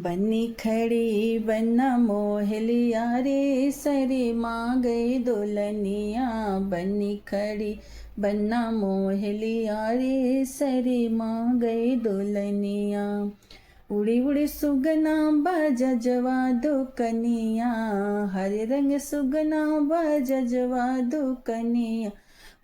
बन्नी खड़ी बन्ना मोहलिया रे सरे माँ गई दुल्हनिया। बन्नी खड़ी बन्ना मोहलिया रे सरे माँ गई दुल्हनिया। उड़ी उड़ी सुगना बजजवा दुकनिया। हरे रंग सुगना बजजवा दुकनिया।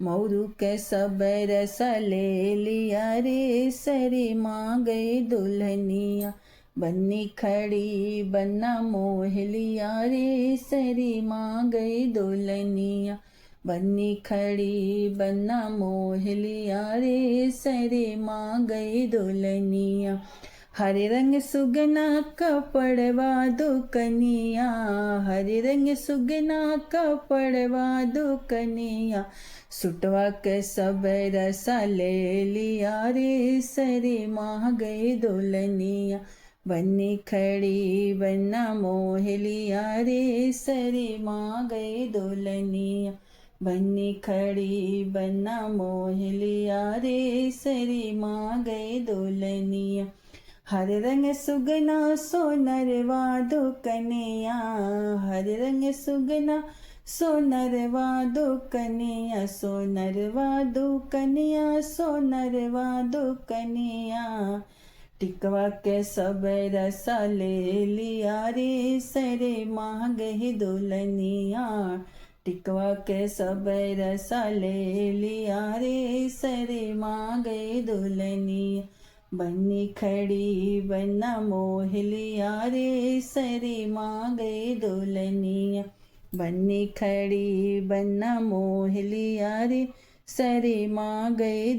मोरू के सब रस ले लिया रे सरे माँ गई दुल्हनिया। बन्नी खड़ी बन्ना मोहलिया रे सरी माँ गई दुल्हनिया। बन्नी खड़ी बन्ना मोहलिया रे सरी माँ गई दुल्हनिया। हरे रंग सुगना कपड़वा दुकनिया। हरे रंग सुगना कपड़वा दुकनिया। सुटवा के सब रसा ले लिया रे सरी माँ गई दुल्हनिया। बन्नी खड़ी बन्ना मोहलिया रे सरी माँ गई दुल्हनिया। बन्नी खड़ी बन्ना मोहलिया रे सरी माँ गई दुल्हनिया। हरे रंग सुगना सोनरवा दुकनिया। हरे रंग सुगना सोनरवा दुकनिया। सोनरवा दुकनिया सोनरवा दुकनिया। टिकवा के सब रसा ले लिया रे सरे माँ गई दुल्हनिया। टिकवा के सब रसा ले लिया रे सरे माँ गई दुल्हनिया। बन्नी खड़ी बन्ना मोहलिया रे सरे माँ गई दुल्हनिया। बन्नी खड़ी बन्ना मोहलिया रे सरे माँ गई